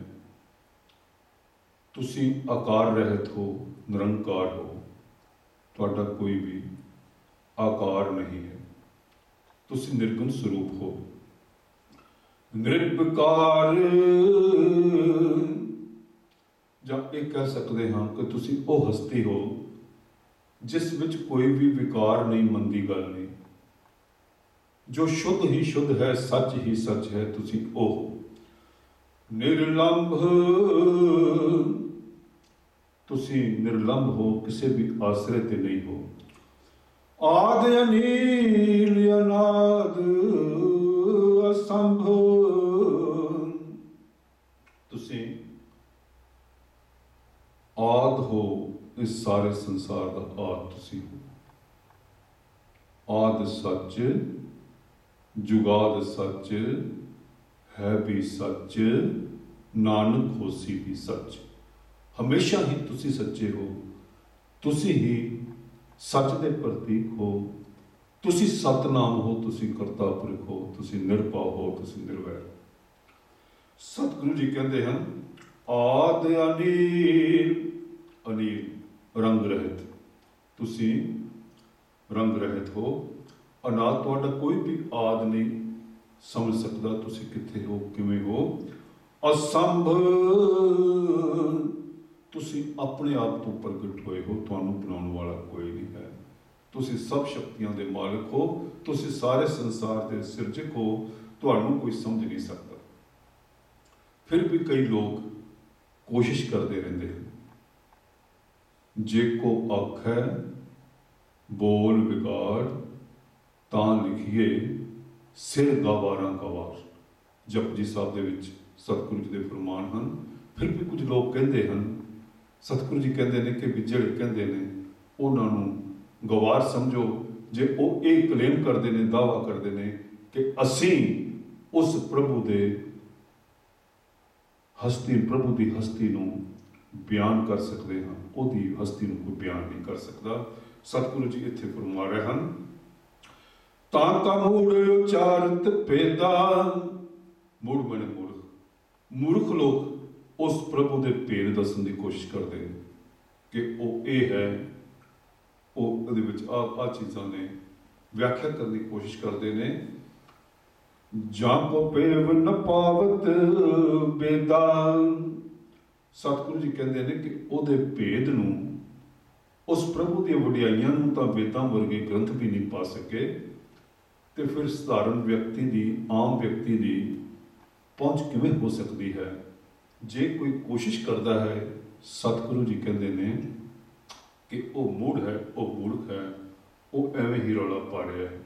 ਤੁਸੀਂ ਆਕਾਰ ਰਹਿਤ ਹੋ, ਨਿਰੰਕਾਰ ਹੋ, ਤੁਹਾਡਾ ਕੋਈ ਵੀ ਆਕਾਰ ਨਹੀਂ ਹੈ, ਤੁਸੀਂ ਨਿਰਗੁਣ ਸਰੂਪ ਹੋ। ਨਿਰਵਿਕਾਰ, ਜਾਂ ਇਹ ਕਹਿ ਸਕਦੇ ਹਾਂ ਕਿ ਤੁਸੀਂ ਉਹ ਹਸਤੀ ਹੋ ਜਿਸ ਵਿੱਚ ਕੋਈ ਵੀ ਵਿਕਾਰ ਨਹੀਂ, ਮੰਦੀ ਗੱਲ ਨਹੀਂ, ਜੋ ਸ਼ੁੱਧ ਹੀ ਸ਼ੁੱਧ ਹੈ, ਸੱਚ ਹੀ ਸੱਚ ਹੈ, ਤੁਸੀਂ ਉਹ ਹੋ। ਨਿਰਲੰਭ, ਤੁਸੀਂ ਨਿਰਲੰਭ ਹੋ, ਕਿਸੇ ਵੀ ਆਸਰੇ ਤੇ ਨਹੀਂ ਹੋ। ਆਦ ਅਨੀਲ ਅਨਾਦ ਅਸੰਭ, ਤੁਸੀਂ ਆਦ ਹੋ, ਇਸ ਸਾਰੇ ਸੰਸਾਰ ਦਾ ਆਦ ਤੁਸੀਂ ਹੋ। ਆਦ ਸੱਚ, ਜੁਗਾਦ ਸੱਚ, ਹੈ ਵੀ ਸੱਚ, ਨਾਨਕ ਹੋਸੀ ਵੀ ਸੱਚ। ਹਮੇਸ਼ਾ ਹੀ ਤੁਸੀਂ ਸੱਚੇ ਹੋ, ਤੁਸੀਂ ਹੀ ਸੱਚ ਦੇ ਪ੍ਰਤੀਕ ਹੋ, ਤੁਸੀਂ ਸਤਨਾਮ ਹੋ, ਤੁਸੀਂ ਕਰਤਾ ਪੁਰਖ ਹੋ, ਤੁਸੀਂ ਨਿਰਭਉ ਹੋ, ਤੁਸੀਂ ਨਿਰਵੈਰ। ਸਤਿਗੁਰੂ ਜੀ ਕਹਿੰਦੇ ਹਨ, ਆਦ ਅਨੀਲ, ਅਨੀਲ ਰੰਗ ਰਹਿਤ, ਤੁਸੀਂ ਰੰਗ ਰਹਿਤ ਹੋ। ਅਨਾਦ, ਤੁਹਾਡਾ ਕੋਈ ਵੀ ਆਦ ਨਹੀਂ ਸਮਝ ਸਕਦਾ ਤੁਸੀਂ ਕਿੱਥੇ ਹੋ, ਕਿਵੇਂ ਹੋ। ਅਸੰਭ, ਤੁਸੀਂ ਆਪਣੇ ਆਪ ਤੋਂ ਪ੍ਰਗਟ ਹੋਏ ਹੋ, ਤੁਹਾਨੂੰ ਬਣਾਉਣ ਵਾਲਾ ਕੋਈ ਨਹੀਂ ਹੈ। ਤੁਸੀਂ ਸਭ ਸ਼ਕਤੀਆਂ ਦੇ ਮਾਲਕ ਹੋ, ਤੁਸੀਂ ਸਾਰੇ ਸੰਸਾਰ ਦੇ ਸਿਰਜਕ ਹੋ, ਤੁਹਾਨੂੰ ਕੋਈ ਸਮਝ ਨਹੀਂ ਸਕਦਾ। ਫਿਰ ਵੀ ਕਈ ਲੋਕ ਕੋਸ਼ਿਸ਼ ਕਰਦੇ ਰਹਿੰਦੇ ਹਨ। ਜੇ ਕੋ ਆਖੈ ਬੋਲ ਵਿਗਾੜ, ਤਾਂ ਲਿਖੀਏ ਸਿਰ ਗਵਾਰਾਂ ਗਵਾਰ। ਜਪਜੀ ਸਾਹਿਬ ਦੇ ਵਿੱਚ ਸਤਿਗੁਰੂ ਜੀ ਦੇ ਫਰਮਾਨ ਹਨ। ਫਿਰ ਵੀ ਕੁਝ ਲੋਕ ਕਹਿੰਦੇ ਹਨ, ਸਤਿਗੁਰੂ ਜੀ ਕਹਿੰਦੇ ਨੇ ਕਿ ਵੀ ਜਿਹੜੇ ਕਹਿੰਦੇ ਨੇ ਉਹਨਾਂ ਨੂੰ ਗਵਾਰ ਸਮਝੋ, ਜੇ ਉਹ ਇਹ ਕਲੇਮ ਕਰਦੇ ਨੇ, ਦਾਅਵਾ ਕਰਦੇ ਨੇ ਕਿ ਅਸੀਂ ਉਸ ਪ੍ਰਭੂ ਦੇ ਹਸਤੀ, ਪ੍ਰਭੂ ਦੀ ਹਸਤੀ ਨੂੰ ਬਿਆਨ ਕਰ ਸਕਦੇ ਹਾਂ, ਉਹਦੀ ਹਸਤੀ ਨੂੰ ਕੋਈ ਬਿਆਨ ਨਹੀਂ ਕਰ ਸਕਦਾ। ਸਤਿਗੁਰੂ ਜੀ ਇੱਥੇ ਫਰਮਾ ਰਹੇ ਹਨ, ਤਾਂ ਕਾ ਮੂੜ ਉਚਾਰਤ ਭੇਦਾ। ਮੂੜ ਬਣੇ ਮੂਰਖ, ਮੂਰਖ ਲੋਕ ਉਸ ਪ੍ਰਭੂ ਦੇ ਭੇਦ ਦੱਸਣ ਦੀ ਕੋਸ਼ਿਸ਼ ਕਰਦੇ ਨੇ ਕਿ ਉਹ ਇਹ ਹੈ, ਉਹ ਉਹਦੇ ਵਿੱਚ ਆ ਚੀਜ਼ਾਂ ਨੇ ਵਿਆਖਿਆ ਕਰਨ ਦੀ ਕੋਸ਼ਿਸ਼ ਕਰਦੇ ਨੇ। ਜਾਂ ਕੋ ਪੇਵ ਨ ਪਾਵਤ ਬੇਦਾ। ਸਤਿਗੁਰੂ ਜੀ ਕਹਿੰਦੇ ਨੇ ਕਿ ਉਹਦੇ ਭੇਦ ਨੂੰ, ਉਸ ਪ੍ਰਭੂ ਦੀਆਂ ਵਡਿਆਈਆਂ ਨੂੰ ਤਾਂ ਵੇਦਾਂ ਵਰਗੇ ਗ੍ਰੰਥ ਵੀ ਨਹੀਂ ਪਾ ਸਕੇ, ਤੇ ਫਿਰ ਸਧਾਰਨ ਵਿਅਕਤੀ ਦੀ, ਆਮ ਵਿਅਕਤੀ ਦੀ ਪਹੁੰਚ ਕਿਵੇਂ ਹੋ ਸਕਦੀ ਹੈ। ਜੇ ਕੋਈ ਕੋਸ਼ਿਸ਼ ਕਰਦਾ ਹੈ, ਸਤਿਗੁਰੂ ਜੀ ਕਹਿੰਦੇ ਨੇ ਕਿ ਉਹ ਮੂੜ ਹੈ, ਉਹ ਮੂਰਖ ਹੈ, ਉਹ ਐਵੇਂ ਹੀ ਰੌਲਾ ਪਾ ਰਿਹਾ ਹੈ।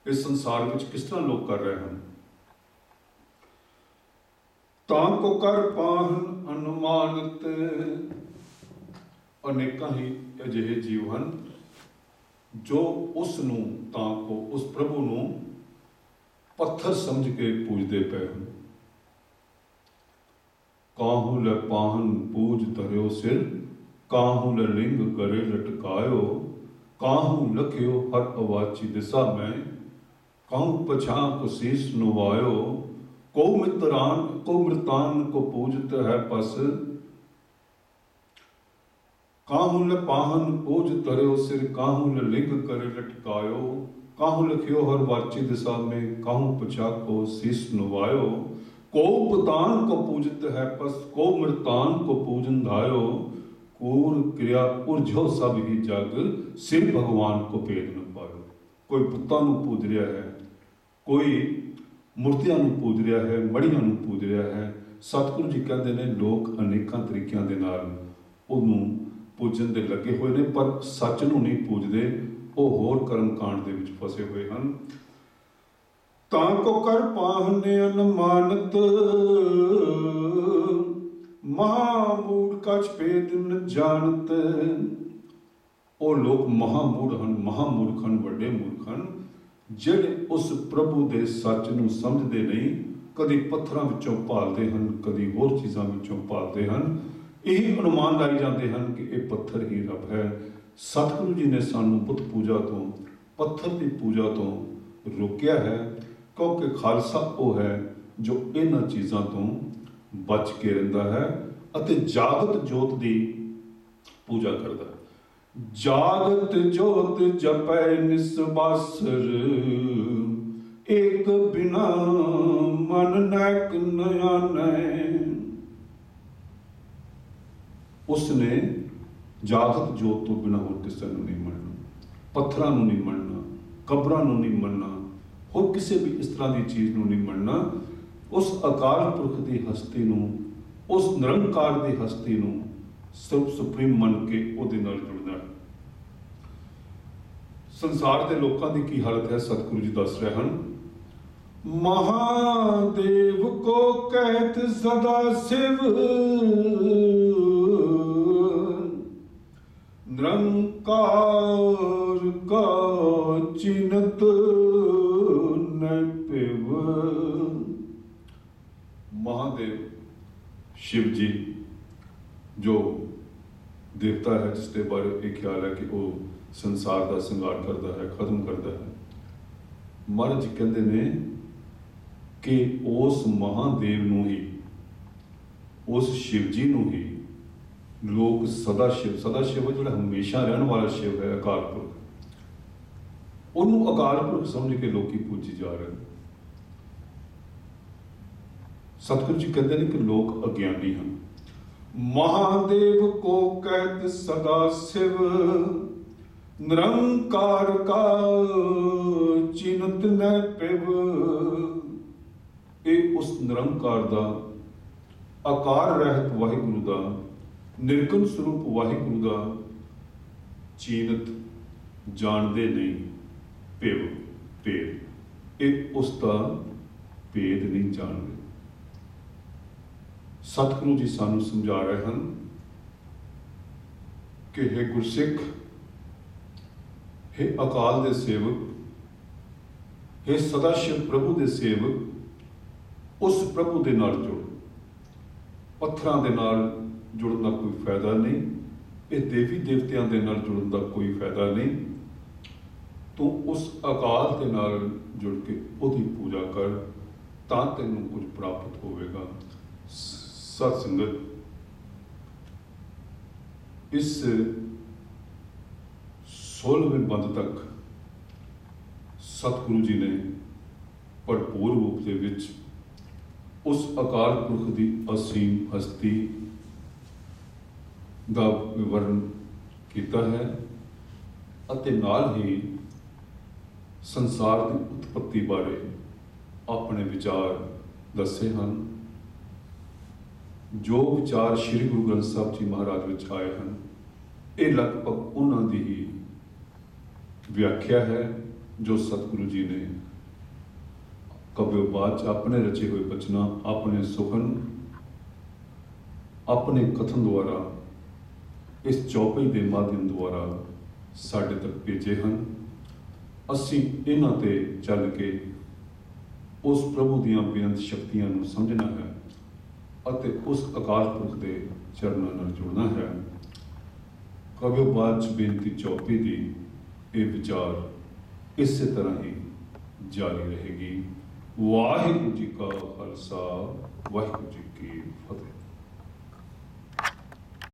ਇਸ ਸੰਸਾਰ ਵਿੱਚ ਕਿਸ ਤਰ੍ਹਾਂ ਲੋਕ ਕਰ ਰਹੇ ਹਨ। ਤਾਂ ਕੋ ਕਰ ਪਾਹਨ ਅਨੁਮਾਨਿਤ। ਅਨੇਕਾਂ ਹੀ ਅਜਿਹੇ ਜੀਵ ਹਨ ਜੋ ਉਸ ਨੂੰ, ਤਾਂ ਕੋ, ਉਸ ਪ੍ਰਭੂ ਨੂੰ ਪੱਥਰ ਸਮਝ ਕੇ ਪੂਜਦੇ ਪਏ ਹਨ। ਕਾਹੂ ਲੈ ਪਾਹਨ ਪੂਜ ਧਰਿਓ ਸਿਰ, ਕਾਹੂ ਲੈ ਲਿੰਗ ਕਰੇ ਲਟਕਾਇਓ, ਕਾਹੂ ਲਖਿਓ ਹਰ ਅਵਾਚੀ ਦਿਸਾ ਮੈਂ, ਕਾਹੂ ਪਛਾਂ ਕੋ ਸੀਸ ਨੁਵਾਇਓ, ਕੋ ਮ੍ਰਿਤਾਨ ਕੋ ਪੂਜਤ ਹੈ ਪਸ, ਕਾਹੂ ਲੈ ਪਾਹਨ ਪੂਜ ਧਰਿਓ ਸਿਰ, ਕਾਹੂ ਲੈ ਲਿੰਗ ਕਰੇ ਲਟਕਾਇਓ, ਕਾਹੂ ਲਖਿਓ ਹਰ ਵਾਚੀ ਦਿਸਾ में, ਕਾਹੂ ਪਛਾ ਕੋ ਸੀਸ ਨੁਵਾਇਓ, को पतान को पूजत है पस, को मृतान को पूजन धायो, कूर क्रिया उर्झो सब ही जग, सिर भगवान को भेद न पायो। कोई पुत्तां नूं पूज रहा है, कोई मूर्तियां नूं पूज रहा है, मड़ियां नूं पूज रहा है। सतगुरु जी कहते हैं लोक अनेकां तरीकों के नाल उहनूं पूजन दे लगे हुए ने, पर सच नूं नहीं पूजदे, ਉਹ ਹੋਰ ਕਰਮ ਕਾਂਡ ਦੇ ਵਿੱਚ ਫਸੇ ਹੋਏ ਹਨ। ਤਾਂ ਕੋ ਕਰ ਪਾਹਨੇ ਅਨਮਾਨਤ, ਮਹਾਮੂੜ ਕਛ ਭੇਦ ਨ ਜਾਣਤ। ਉਹ ਲੋਕ ਮਹਾਮੂੜ ਹਨ, ਮਹਾਮੂਰਖ ਹਨ, ਵੱਡੇ ਮੂਰਖ ਹਨ, ਜਿਹੜੇ ਉਸ ਪ੍ਰਭੂ ਦੇ ਸੱਚ ਨੂੰ ਸਮਝਦੇ ਨਹੀਂ। ਕਦੀ ਪੱਥਰਾਂ ਵਿੱਚੋਂ ਭਾਲਦੇ ਹਨ, ਕਦੀ ਹੋਰ ਚੀਜ਼ਾਂ ਵਿੱਚੋਂ ਭਾਲਦੇ ਹਨ। ਇਹ ਅਨੁਮਾਨ ਲਾਈ ਜਾਂਦੇ ਹਨ ਕਿ ਇਹ ਪੱਥਰ ਹੀ ਰੱਬ ਹੈ। ਸਤਿਗੁਰੂ ਜੀ ਨੇ ਸਾਨੂੰ ਬੁੱਤ ਪੂਜਾ ਤੋਂ, ਪੱਥਰ ਦੀ ਪੂਜਾ ਤੋਂ ਰੋਕਿਆ ਹੈ, ਕਿਉਂਕਿ ਖਾਲਸਾ ਉਹ ਹੈ ਜੋ ਇਹਨਾਂ ਚੀਜ਼ਾਂ ਤੋਂ ਬਚ ਕੇ ਰਹਿੰਦਾ ਹੈ। ਅਤੇ ਜਾਗਤ ਜੋਤ ਦੀ ਪੂਜਾ ਕਰਦਾ ਹੈ। ਜਾਗਤ ਜੋਤ ਜਪੈ ਨਿਸਬਾਸਰ, ਏਕ ਬਿਨਾ ਮਨ ਨੈਕ ਨ ਆਨੈ। ਉਸਨੇ ਜਾਗਤ ਜੋਤ ਤੋਂ ਬਿਨਾਂ ਹੋਰ ਕਿਸੇ ਨੂੰ ਨਹੀਂ ਮੰਨਣਾ, ਪੱਥਰਾਂ ਨੂੰ ਨਹੀਂ ਮੰਨਣਾ, ਕਬਰਾਂ ਨੂੰ ਨਹੀਂ ਮੰਨਣਾ, ਹੋਰ ਕਿਸੇ ਵੀ ਇਸ ਤਰ੍ਹਾਂ ਦੀ ਚੀਜ਼ ਨੂੰ ਨਹੀਂ ਮੰਨਣਾ। ਉਸ ਅਕਾਲ ਪੁਰਖ ਦੀ ਹਸਤੀ ਨੂੰ, ਉਸ ਨਿਰੰਕਾਰ ਦੀ ਹਸਤੀ ਨੂੰ ਸਿਰਫ ਸੁਪਰੀਮ ਮੰਨ ਕੇ ਉਹਦੇ ਨਾਲ ਜੁੜਨਾ ਹੈ। ਸੰਸਾਰ ਦੇ ਲੋਕਾਂ ਦੀ ਕੀ ਹਾਲਤ ਹੈ, ਸਤਿਗੁਰੂ ਜੀ ਦੱਸ ਰਹੇ ਹਨ। महादेव को कहत सदा शिव, निरंकार का चिन्हत न पिव। महादेव शिव जी जो देवता है, जिसके बारे एक ख्याल है कि वो संसार का संहार करता है, खत्म करता है। महाराज जी कहते ने कि उस महादेव नूं ही, उस शिव जी नूं ही लोग सदा शिव जो हमेशा रहने वाला शिव है, अकाल पुरख, उन्होंने अकाल पुरख समझ के लोग पूजी जा रहे हैं। सतगुरु जी कहते हैं कि लोग अज्ञानी हैं। महादेव को कहत सदा शिव, निरंकार का चिन्हत न पिव। ਇਹ ਉਸ ਨਿਰੰਕਾਰ ਦਾ, ਆਕਾਰ ਰਹਿਤ ਵਾਹਿਗੁਰੂ ਦਾ, ਨਿਰਗੁਣ ਸਰੂਪ ਵਾਹਿਗੁਰੂ ਦਾ ਚੀਨਤ ਜਾਣਦੇ ਨਹੀਂ। ਭੇਵ ਭੇਦ, ਇਹ ਉਸ ਦਾ ਭੇਦ ਨਹੀਂ ਜਾਣਦੇ। ਸਤਿਗੁਰੂ ਜੀ ਸਾਨੂੰ ਸਮਝਾ ਰਹੇ ਹਨ ਕਿ हे ਗੁਰਸਿੱਖ, हे ਅਕਾਲ ਦੇ ਸੇਵਕ, हे ਸਦਾ ਸ਼ਿਵ ਪ੍ਰਭੂ ਦੇ ਸੇਵਕ, ਉਸ ਪ੍ਰਭੂ ਦੇ ਨਾਲ ਜੁੜ। ਪੱਥਰਾਂ ਦੇ ਨਾਲ ਜੁੜਨ ਦਾ ਕੋਈ ਫਾਇਦਾ ਨਹੀਂ, ਇਹ ਦੇਵੀ ਦੇਵਤਿਆਂ ਦੇ ਨਾਲ ਜੁੜਨ ਦਾ ਕੋਈ ਫਾਇਦਾ ਨਹੀਂ। ਤੂੰ ਉਸ ਅਕਾਲ ਦੇ ਨਾਲ ਜੁੜ ਕੇ ਉਹਦੀ ਪੂਜਾ ਕਰ, ਤਾਂ ਤੈਨੂੰ ਕੁਝ ਪ੍ਰਾਪਤ ਹੋਵੇਗਾ। ਸਤ ਸੰਗਤ, ਇਸ 16ਵੇਂ ਬੰਦ ਤੱਕ ਸਤਿਗੁਰੂ ਜੀ ਨੇ ਭਰਪੂਰ ਰੂਪ ਦੇ ਵਿੱਚ ਉਸ ਅਕਾਲ ਪੁਰਖ ਦੀ ਅਸੀਮ ਹਸਤੀ ਦਾ ਵਿਵਰਨ ਕੀਤਾ ਹੈ ਅਤੇ ਨਾਲ ਹੀ ਸੰਸਾਰ ਦੀ ਉਤਪਤੀ ਬਾਰੇ ਆਪਣੇ ਵਿਚਾਰ ਦੱਸੇ ਹਨ। ਜੋ ਵਿਚਾਰ ਸ੍ਰੀ ਗੁਰੂ ਗ੍ਰੰਥ ਸਾਹਿਬ ਜੀ ਮਹਾਰਾਜ ਵਿੱਚ ਆਏ ਹਨ, ਇਹ ਲਗਭਗ ਉਹਨਾਂ ਦੀ ਹੀ ਵਿਆਖਿਆ ਹੈ ਜੋ ਸਤਿਗੁਰੂ ਜੀ ਨੇ ਕਬਿਓਬਾਦ 'ਚ ਆਪਣੇ ਰਚੇ ਹੋਏ ਬਚਨਾਂ, ਆਪਣੇ ਸੁਖਨ, ਆਪਣੇ ਕਥਨ ਦੁਆਰਾ, ਇਸ ਚੌਪਈ ਦੇ ਮਾਧਿਅਮ ਦੁਆਰਾ ਸਾਡੇ ਤੱਕ ਭੇਜੇ ਹਨ। ਅਸੀਂ ਇਹਨਾਂ ਤੇ ਚੱਲ ਕੇ ਉਸ ਪ੍ਰਭੂ ਦੀਆਂ ਬੇਅੰਤ ਸ਼ਕਤੀਆਂ ਨੂੰ ਸਮਝਣਾ ਹੈ ਅਤੇ ਉਸ ਅਕਾਲ ਪੁਰਖ ਦੇ ਚਰਨਾਂ ਨਾਲ ਜੁੜਨਾ ਹੈ। ਕਬਿਓਬਾਦ 'ਚ ਬੇਨਤੀ ਚੌਪਈ ਦੀ ਇਹ ਵਿਚਾਰ ਇਸੇ ਤਰ੍ਹਾਂ ਹੀ ਜਾਰੀ ਰਹੇਗੀ। ਵਾਹਿਗੁਰੂ ਜੀ ਕਾ ਖਾਲਸਾ, ਵਾਹਿਗੁਰੂ ਜੀ ਕੀ ਫਤਿਹ।